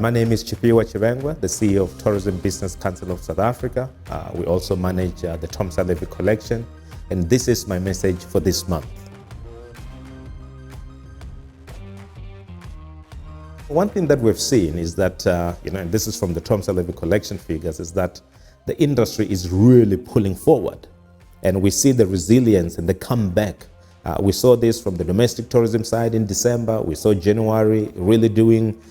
My name is Chipiwa Chivengwa, the CEO of Tourism Business Council of South Africa. We also manage the Tomsa Levy Collection, and this is my message for this month. One thing that we've seen is that, and this is from the Tomsa Levy Collection figures, is that the industry is really pulling forward. And we see the resilience and the comeback. We saw this from the domestic tourism side in December. We saw January really doing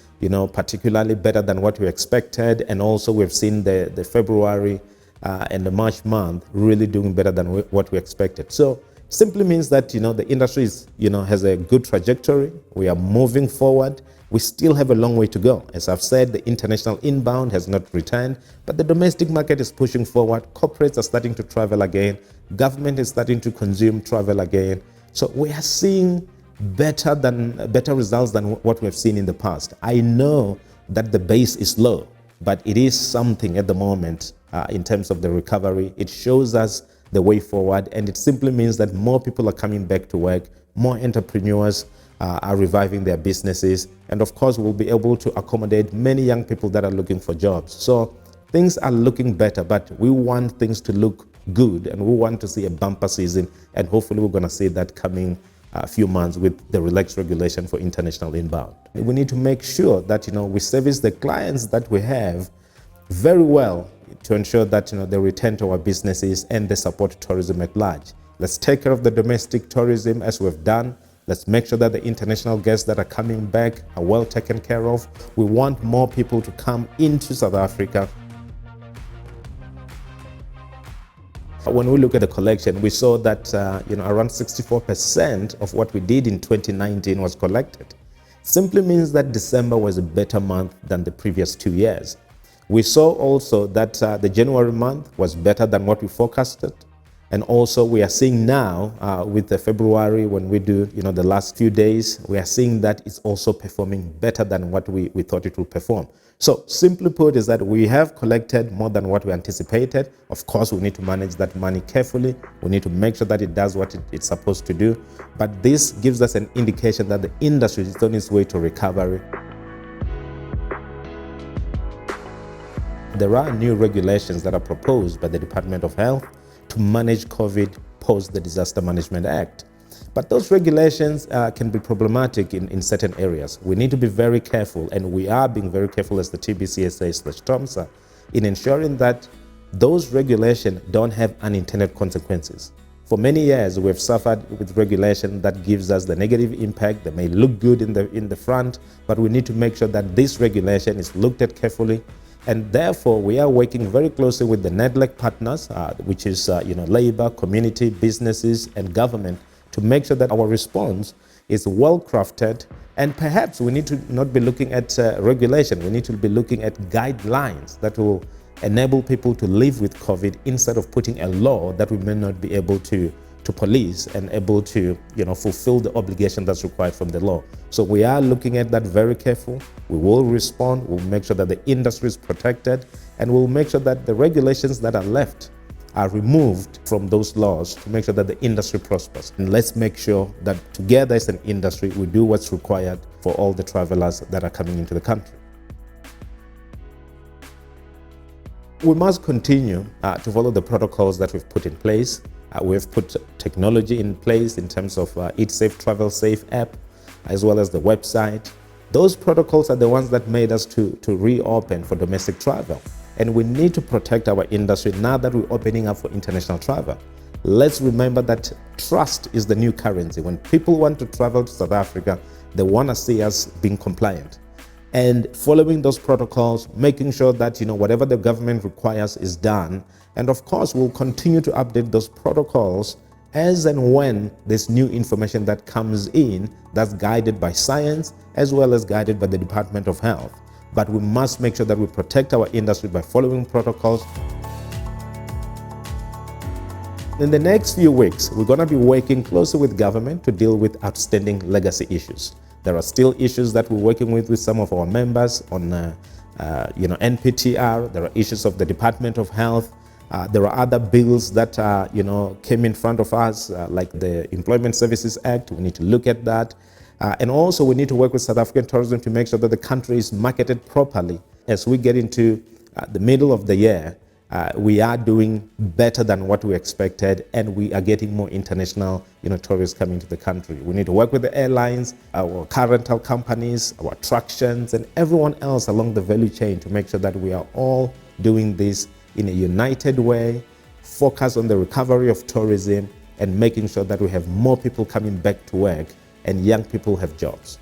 particularly better than what we expected. And also we've seen the February and the March month really doing better than what we expected. So simply means that, the industry is, has a good trajectory. We are moving forward. We still have a long way to go. As I've said, the international inbound has not returned, but the domestic market is pushing forward. Corporates are starting to travel again. Government is starting to consume travel again. So we are seeing better results than what we've seen in the past. I know that the base is low, but it is something at the moment in terms of the recovery. It shows us the way forward, and it simply means that more people are coming back to work, more entrepreneurs are reviving their businesses, and of course we'll be able to accommodate many young people that are looking for jobs. So things are looking better, but we want things to look good, and we want to see a bumper season, and hopefully we're going to see that coming a few months with the relaxed regulation for international inbound. We need to make sure that we service the clients that we have very well to ensure that they return to our businesses and they support tourism at large. Let's take care of the domestic tourism as we've done. Let's make sure that the international guests that are coming back are well taken care of. We want more people to come into South Africa. When we look at the collection, we saw that around 64% of what we did in 2019 was collected. Simply means that December was a better month than the previous 2 years. We saw also that the January month was better than what we forecasted. And also we are seeing now with the February, when we do the last few days, we are seeing that it's also performing better than what we thought it would perform. So simply put is that we have collected more than what we anticipated. Of course, we need to manage that money carefully. We need to make sure that it does what it's supposed to do. But this gives us an indication that the industry is on its way to recovery. There are new regulations that are proposed by the Department of Health to manage COVID post the Disaster Management Act. But those regulations can be problematic in certain areas. We need to be very careful, and we are being very careful as the TBCSA/TOMSA in ensuring that those regulations don't have unintended consequences. For many years, we've suffered with regulation that gives us the negative impact that may look good in the front, but we need to make sure that this regulation is looked at carefully. And therefore, we are working very closely with the NEDLEC partners, which is labor, community, businesses, and government, to make sure that our response is well crafted. And perhaps we need to not be looking at regulation. We need to be looking at guidelines that will enable people to live with COVID instead of putting a law that we may not be able to police and able to fulfill the obligation that's required from the law. So we are looking at that very careful. We will respond. We'll make sure that the industry is protected, and we'll make sure that the regulations that are left are removed from those laws to make sure that the industry prospers. And let's make sure that together as an industry, we do what's required for all the travelers that are coming into the country. We must continue to follow the protocols that we've put in place. We've put technology in place in terms of Eat Safe, Travel Safe app, as well as the website. Those protocols are the ones that made us to reopen for domestic travel. And we need to protect our industry now that we're opening up for international travel. Let's remember that trust is the new currency. When people want to travel to South Africa, they want to see us being compliant. And following those protocols, making sure that whatever the government requires is done. And of course, we'll continue to update those protocols as and when there's new information that comes in that's guided by science as well as guided by the Department of Health. But we must make sure that we protect our industry by following protocols. In the next few weeks, we're going to be working closely with government to deal with outstanding legacy issues. There are still issues that we're working with some of our members on NPTR. There are issues of the Department of Health. There are other bills that came in front of us, like the Employment Services Act. We need to look at that. And also we need to work with South African tourism to make sure that the country is marketed properly. As we get into the middle of the year, we are doing better than what we expected, and we are getting more international tourists coming to the country. We need to work with the airlines, our car rental companies, our attractions, and everyone else along the value chain to make sure that we are all doing this in a united way, focus on the recovery of tourism, and making sure that we have more people coming back to work and young people have jobs.